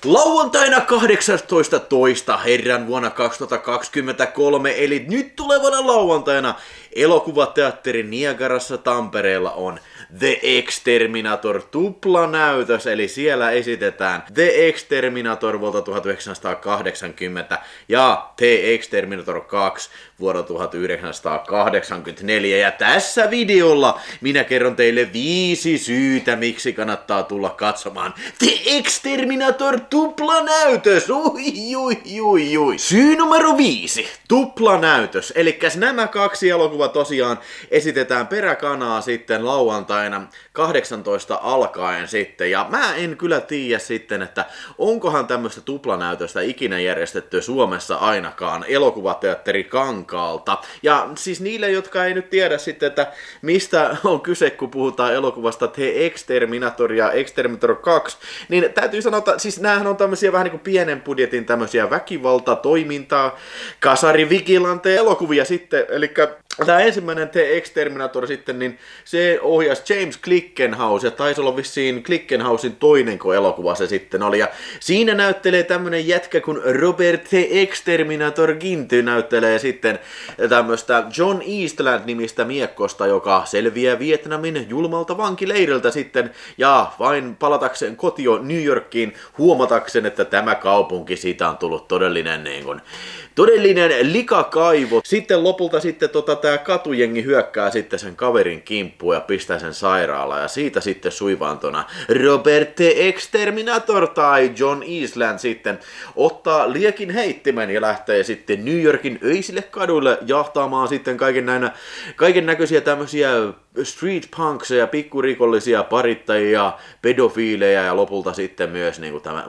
Lauantaina 18. herran vuonna 2023, eli nyt tulevana lauantaina elokuvateatterin Niagarassa Tampereella on The Exterminator tuplanäytös, eli siellä esitetään The Exterminator vuodelta 1980 ja The Exterminator 2 vuodelta 1984. Ja tässä videolla minä kerron teille 5 syytä, miksi kannattaa tulla katsomaan The Exterminator tuplanäytös. Ui. Syy numero 5. Tuplanäytös. Elikkäs nämä 2 elokuvaa tosiaan esitetään peräkanaa sitten lauantaina 18 alkaen sitten. Ja mä en kyllä tiedä sitten, että onkohan tämmöistä tuplanäytöstä ikinä järjestetty Suomessa ainakaan elokuvateatteri Kankaalta. Ja siis niille, jotka ei nyt tiedä sitten, että mistä on kyse, kun puhutaan elokuvasta The Exterminator ja Exterminator 2, niin täytyy sanoa, että siis näähän on tämmöisiä vähän niin kuin pienen budjetin tämmöisiä väkivaltatoimintaa, kasarivigilante elokuvia sitten, eli tämä ensimmäinen The Exterminator sitten, niin se ohjasi James Glickenhaus, ja taisi olla vissiin Glickenhausin toinenko elokuva se sitten oli, ja siinä näyttelee tämmönen jätkä kun Robert The Exterminator Ginty näyttelee sitten tämmöstä John Eastland-nimistä miekkosta, joka selviää Vietnamin julmalta vankileiriltä sitten, ja vain palatakseen kotiin New Yorkiin huomatakseen, että tämä kaupunki siitä on tullut todellinen likakaivo. Sitten lopulta sitten tää katujengi hyökkää sitten sen kaverin kimppuun ja pistää sen sairaalaan, ja siitä sitten suivaantona Robert The Exterminator tai John Eastland sitten ottaa liekin heittimen ja lähtee sitten New Yorkin öisille kaduille jahtaamaan sitten kaiken näköisiä tämmösiä street punkseja, pikkurikollisia, parittajia, pedofiileja ja lopulta sitten myös niinku tämä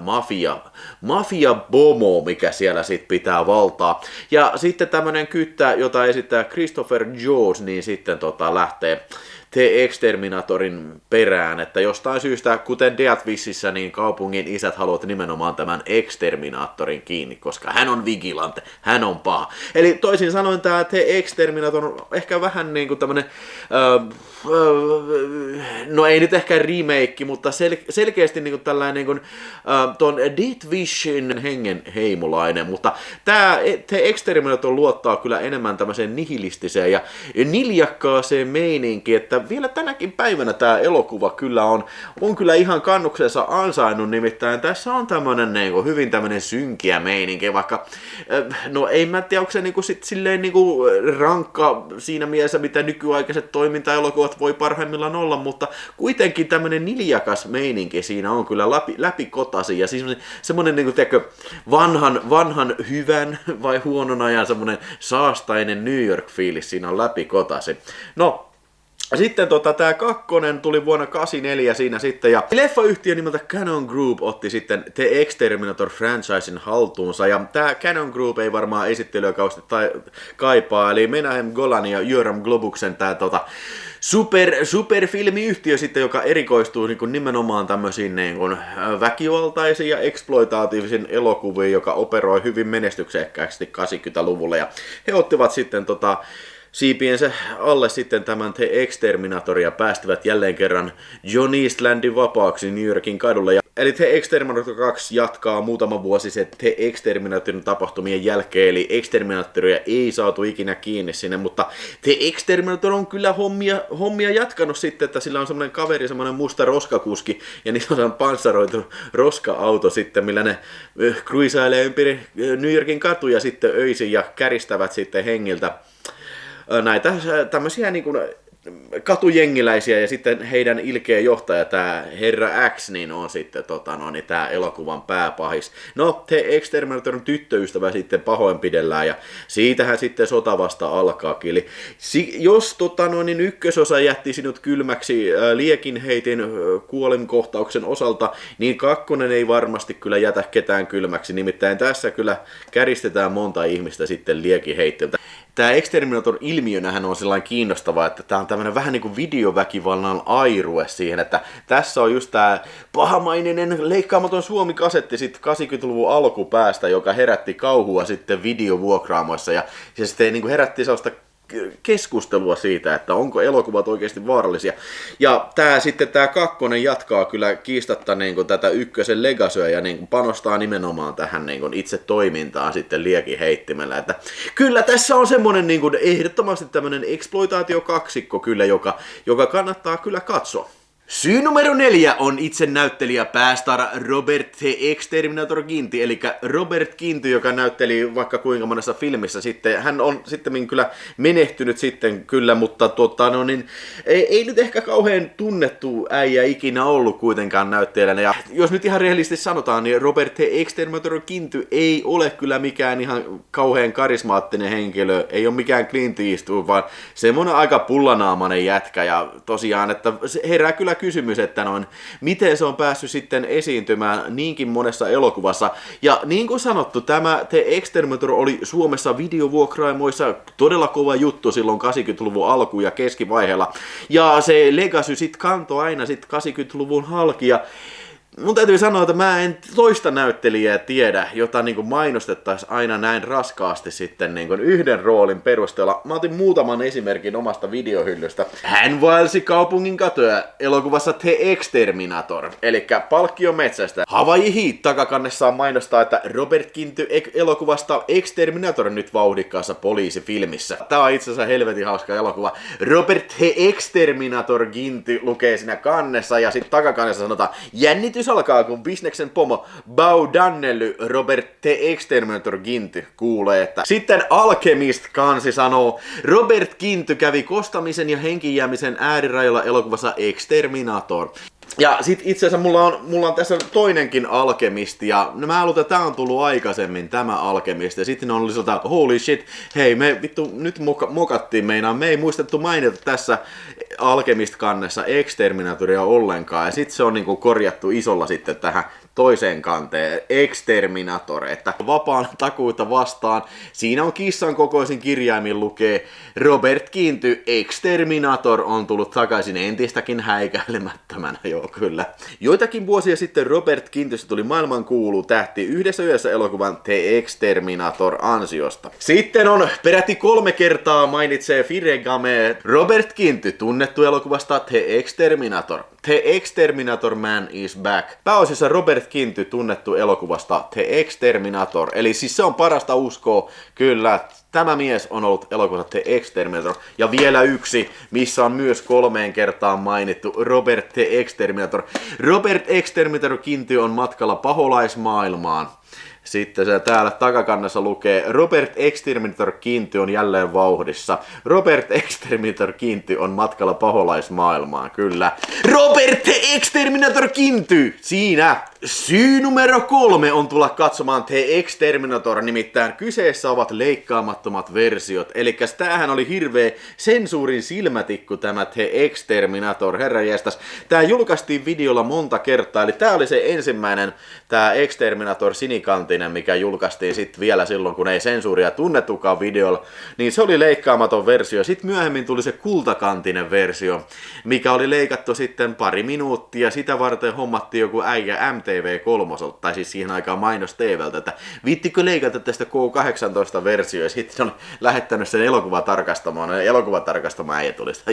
mafia-bomo, mikä siellä sitten pitää valtaa. Ja sitten tämmönen kyttä, jota esittää Christopher Jones, niin sitten lähtee The Exterminatorin perään, että jostain syystä, kuten Death Wishissä, niin kaupungin isät haluavat nimenomaan tämän Exterminatorin kiinni, koska hän on vigilante, hän on paha. Eli toisin sanoen tämä The Exterminator on ehkä vähän niinku tämmönen, no ei nyt ehkä remake, mutta selkeästi niinku tällainen niinku, ton Death Wishin hengen heimolainen, mutta tämä The Exterminator luottaa kyllä enemmän tämmöiseen nihilistiseen ja niljakkaaseen meininkiin, että vielä tänäkin päivänä tämä elokuva kyllä on kyllä ihan kannuksensa ansainnut, nimittäin tässä on tämmönen niinku hyvin tämmönen synkiä meininki, vaikka no ei mä tiedä, onko se niinku sit silleen niinku rankka siinä mielessä, mitä nykyaikaiset toimintaelokuvat voi parhaimmillaan olla, mutta kuitenkin tämmönen niljakas meininki siinä on kyllä läpikotaisin, ja siis semmonen niinku tiedätkö, vanhan hyvän vai huonon ajan semmonen saastainen New York-fiilis siinä on läpikotaisin. No, sitten tää kakkonen tuli vuonna 1984 siinä sitten, ja leffayhtiö nimeltä Cannon Group otti sitten The Exterminator franchisen haltuunsa, ja tää Cannon Group ei varmaan esittelyä kauheasti kaipaa, eli Menahem Golan ja Yoram Globuksen tää superfilmiyhtiö sitten, joka erikoistuu niin kuin nimenomaan tämmöisiin niin kuin väkivaltaisiin ja exploitaatiivisiin elokuviin, joka operoi hyvin menestyksekkäästi 80-luvulla, ja he ottivat sitten siipiensä alle sitten tämän The Exterminatoria päästivät jälleen kerran John Eastlandin vapaaksi New Yorkin kadulle. Eli The Exterminator 2 jatkaa muutama vuosi se The Exterminatorin tapahtumien jälkeen, eli Exterminatoria ei saatu ikinä kiinni sinne, mutta The Exterminator on kyllä hommia jatkanut sitten, että sillä on semmoinen kaveri, semmoinen musta roskakuski, ja niillä on panssaroitu roska-auto sitten, millä ne cruisailee ympäri New Yorkin katuja sitten öisin ja käristävät sitten hengiltä näitä tämmöisiä niin kuin katujengiläisiä, ja sitten heidän ilkeä johtaja, tämä Herra X, niin on sitten tämä elokuvan pääpahis. No, The Exterminatorin tyttöystävä sitten pahoinpidellään, ja siitähän sitten sota vasta alkaakin. Eli jos ykkösosa jätti sinut kylmäksi liekinheitin kuolinkohtauksen osalta, niin kakkonen ei varmasti kyllä jätä ketään kylmäksi, nimittäin tässä kyllä käristetään monta ihmistä sitten liekinheittiltä. Tämä Exterminator-ilmiönähän on sellainen kiinnostava, että tämä on tämmöinen vähän niin kuin videoväkivallan airue siihen, että tässä on just tämä pahamainen leikkaamaton Suomi-kasetti sitten 80-luvun alkupäästä, joka herätti kauhua sitten videovuokraamoissa, ja se sitten niin kuin herätti sellaista keskustelua siitä, että onko elokuvat oikeasti vaarallisia. Ja tää kakkonen jatkaa kyllä kiistatta niin tätä ykkösen legacyä ja niin panostaa nimenomaan tähän niin itse toimintaan sitten liekin heittimellä. Että kyllä tässä on semmonen niin ehdottomasti tämmönen exploitaatiokaksikko kyllä, joka kannattaa kyllä katsoa. Syy numero 4 on itse näyttelijä päästar Robert The Exterminator Ginty, eli Robert Ginty, joka näytteli vaikka kuinka monessa filmissä sitten. Hän on sitten kyllä menehtynyt sitten kyllä, mutta ei nyt ehkä kauhean tunnettu äijä ikinä ollut kuitenkaan näyttelijänä. Ja jos nyt ihan rehellisesti sanotaan, niin Robert The Exterminator Ginty ei ole kyllä mikään ihan kauhean karismaattinen henkilö, ei ole mikään Clint Eastwood, vaan semmonen aika pullanaamainen jätkä. Ja tosiaan, että herää kyllä kysymys, että miten se on päässyt sitten esiintymään niinkin monessa elokuvassa. Ja niin kuin sanottu, tämä The Exterminator oli Suomessa videovuokraimoissa todella kova juttu silloin 80-luvun alku- ja keskivaiheella. Ja se legacy sit kantoi aina sit 80-luvun halki. Ja mun täytyy sanoa, että mä en toista näyttelijää tiedä, jota niin mainostettaisiin aina näin raskaasti sitten niin yhden roolin perusteella. Mä otin muutaman esimerkin omasta videohyllystä. Hän vaelsi kaupungin katoja elokuvassa The Exterminator, eli Palkkio metsästä. Hawaii Heat takakannessaan mainostaa, että Robert Ginty elokuvasta Exterminator nyt vauhdikkaassa poliisifilmissä. Tää on itse asiassa helvetin hauska elokuva. Robert The Exterminator Ginty lukee siinä kannessa ja sitten takakannessa sanotaan jännitys alkaa, kun bisneksen pomo Bau Dannelly Robert The Exterminator Ginty kuulee, että sitten Alchemist kansi sanoo, Robert Ginty kävi kostamisen ja henkijäämisen äärirajalla elokuvassa Exterminator. Ja sit itse asiassa mulla on tässä toinenkin Alchemist, ja mä luulen, että tää on tullut aikaisemmin, tämä Alchemist, ja sitten on lisätä, holy shit, hei me vittu nyt mokattiin meinaan, me ei muistettu mainita tässä Alchemist-kannessa Exterminatoria ollenkaan, ja sit se on niinku korjattu isolla sitten tähän toiseen kanteen, Exterminator, että vapaan takuita vastaan. Siinä on kissan kokoisin kirjaimin lukee Robert Ginty Exterminator on tullut takaisin entistäkin häikäilemättömänä, joo kyllä. Joitakin vuosia sitten Robert Gintystä tuli maailmankuulu tähti yhdessä yössä elokuvan The Exterminator ansiosta. Sitten on peräti 3 kertaa mainitsee Firegame Robert Ginty, tunnettu elokuvasta The Exterminator. The Exterminator Man is Back. Pääosissa Robert Ginty, tunnettu elokuvasta The Exterminator. Eli siis se on parasta uskoa, kyllä. Tämä mies on ollut elokuvassa The Exterminator. Ja vielä yksi, missä on myös 3 kertaa mainittu Robert The Exterminator. Robert Exterminator Ginty on matkalla paholaismaailmaan. Sitten se täällä takakannassa lukee, Robert Exterminator Ginty on jälleen vauhdissa. Robert Exterminator Ginty on matkalla paholaismaailmaan, kyllä. Robert Exterminator Ginty! Siinä! Syy numero 3 on tulla katsomaan The Exterminator, nimittäin kyseessä ovat leikkaamattomat versiot. Elikkäs tämähän oli hirveä sensuurin silmätikku tämä The Exterminator, herranjestas. Tää julkaistiin videolla monta kertaa, eli tää oli se ensimmäinen, tää Exterminator sinikantinen, mikä julkaistiin sitten vielä silloin, kun ei sensuuria tunnettukaan videolla, niin se oli leikkaamaton versio. Sitten myöhemmin tuli se kultakantinen versio, mikä oli leikattu sitten pari minuuttia. Sitä varten hommattiin joku äijä MTV3, tai siis siihen aikaan mainos TVltä, että viittikö leikata tästä K18-versio, ja sitten on lähettänyt sen elokuvatarkastamaan, ja elokuvatarkastamaan äijä tuli sitä,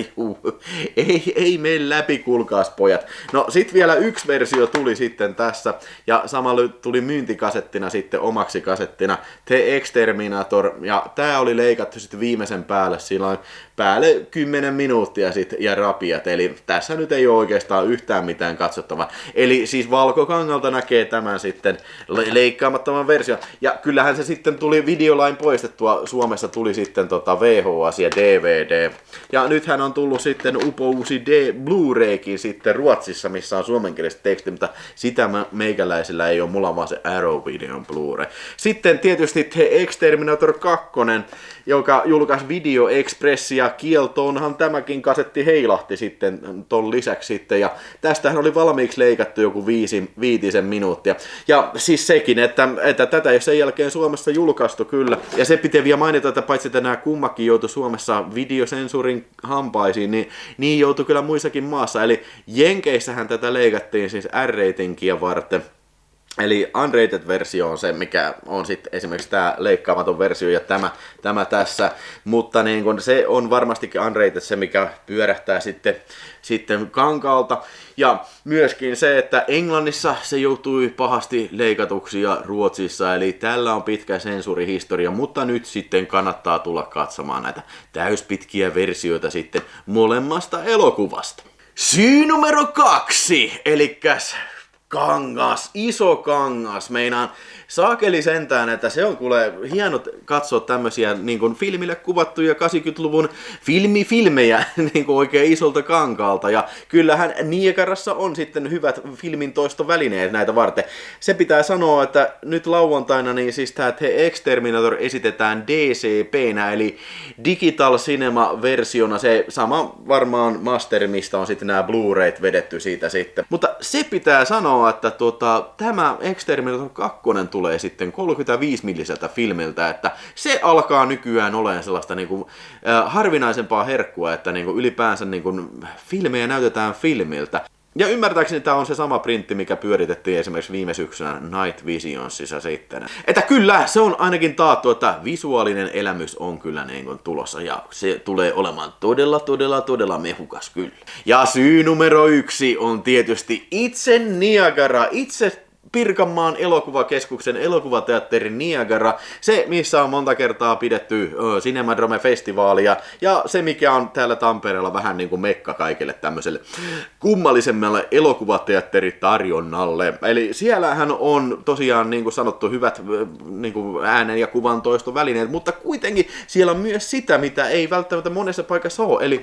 ei mene läpi, kuulkaas pojat. No sit vielä yksi versio tuli sitten tässä, ja samalla tuli myyntikasettina sitten omaksi kasettina The Exterminator, ja tää oli leikattu sitten viimeisen päälle silloin päälle 10 minuuttia sitten ja rapiat, eli tässä nyt ei ole oikeastaan yhtään mitään katsottavaa. Eli siis valkokangalta näkee tämän sitten leikkaamattoman version, ja kyllähän se sitten tuli videolain poistettua, Suomessa tuli sitten VHS ja DVD, ja nythän on tullut sitten upouusi Blu-raykin sitten Ruotsissa, missä on suomenkieliset teksti, mutta sitä meikäläisillä ei ole, mulla on vaan se Arrow-videon Blu-ray. Sitten tietysti The Exterminator 2, joka julkaisi Video Expressia kieltoonhan tämäkin kasetti heilahti sitten ton lisäksi sitten, ja tästähän oli valmiiksi leikattu joku 5 minuuttia. Ja siis sekin, että tätä ei sen jälkeen Suomessa julkaistu kyllä. Ja se pitää vielä mainita, että paitsi että nämä kummakin joutui Suomessa videosensuurin hampaisiin, niin joutui kyllä muissakin maassa. Eli Jenkeissähän tätä leikattiin siis R-ratingia varten. Eli unrated-versio on se, mikä on sitten esimerkiksi tämä leikkaamaton versio ja tämä tässä, mutta niin kun se on varmastikin unrated se, mikä pyörähtää sitten kankaalta. Ja myöskin se, että Englannissa se joutui pahasti leikatuksi ja Ruotsissa, eli tällä on pitkä sensuurihistoria, mutta nyt sitten kannattaa tulla katsomaan näitä täyspitkiä versioita sitten molemmasta elokuvasta. Syy numero 2, elikkäs kangas, iso kangas. Meinaan saakeli sentään, että se on kuule hieno katsoa tämmösiä niin kuin filmille kuvattuja 80-luvun filmejä niin kuin oikein isolta kankaalta. Ja kyllähän Niagarassa on sitten hyvät filmintoistovälineet näitä varten. Se pitää sanoa, että nyt lauantaina niin siis tämä The Exterminator esitetään DCP:nä, eli Digital Cinema-versiona. Se sama varmaan master, mistä on sitten nämä Blu-rayt vedetty siitä sitten. Mutta se pitää sanoa, että tämä Exterminator 2 tulee sitten 35 milliseltä filmiltä, että se alkaa nykyään olemaan sellaista niinku, harvinaisempaa herkkua, että niinku, ylipäänsä niinku, filmejä näytetään filmiltä. Ja ymmärtääkseni tämä on se sama printti, mikä pyöritettiin esimerkiksi viime syksynä Night Visionsissa sitten. Että kyllä, se on ainakin taattu, että visuaalinen elämys on kyllä niin kuin tulossa ja se tulee olemaan todella mehukas kyllä. Ja syy numero 1 on tietysti itse Niagara, itse Pirkanmaan elokuvakeskuksen elokuvateatteri Niagara, se missä on monta kertaa pidetty Cinemadrome-festivaalia ja se mikä on täällä Tampereella vähän niin kuin mekka kaikille tämmöiselle kummallisemmalle elokuvateatteritarjonnalle. Eli siellähän on tosiaan niin kuin sanottu hyvät niin kuin äänen ja kuvan toistovälineet, mutta kuitenkin siellä on myös sitä, mitä ei välttämättä monessa paikassa ole, eli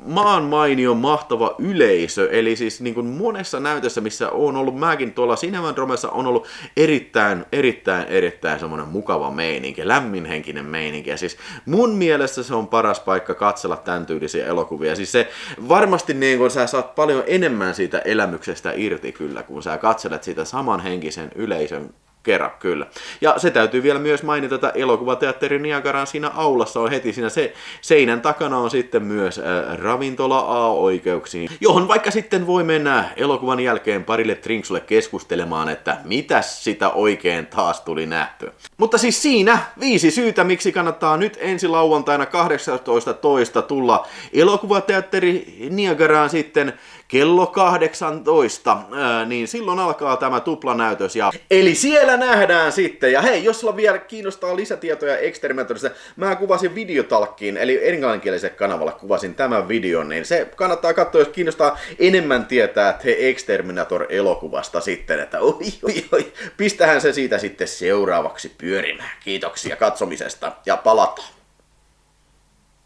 maan mainio mahtava yleisö, eli siis niin kuin monessa näytössä, missä on ollut mäkin tuolla Cinemadromessa, on ollut erittäin semmoinen mukava meininki, lämminhenkinen meininki. Ja siis mun mielestä se on paras paikka katsella tämän tyylisiä elokuvia. Siis se varmasti niin kun sä saat paljon enemmän siitä elämyksestä irti kyllä, kun sä katselet sitä samanhenkisen yleisön kerran kyllä. Ja se täytyy vielä myös mainita, että elokuvateatteri Niagaran siinä aulassa on heti siinä seinän takana on sitten myös ravintola A-oikeuksiin, johon vaikka sitten voi mennä elokuvan jälkeen parille drinksulle keskustelemaan, että mitäs sitä oikein taas tuli nähtyä. Mutta siis siinä 5 syytä, miksi kannattaa nyt ensi lauantaina 18.2. tulla elokuvateatteri Niagaraan sitten kello 18, niin silloin alkaa tämä tuplanäytös. Eli siellä nähdään sitten. Ja hei, jos sulla vielä kiinnostaa lisätietoja Exterminatorista, mä kuvasin videotalkkiin, eli englanninkieliselle kanavalla kuvasin tämän videon, niin se kannattaa katsoa, jos kiinnostaa enemmän tietää The Exterminator-elokuvasta sitten, että pistähän se siitä sitten seuraavaksi pyörimään. Kiitoksia katsomisesta ja palataan.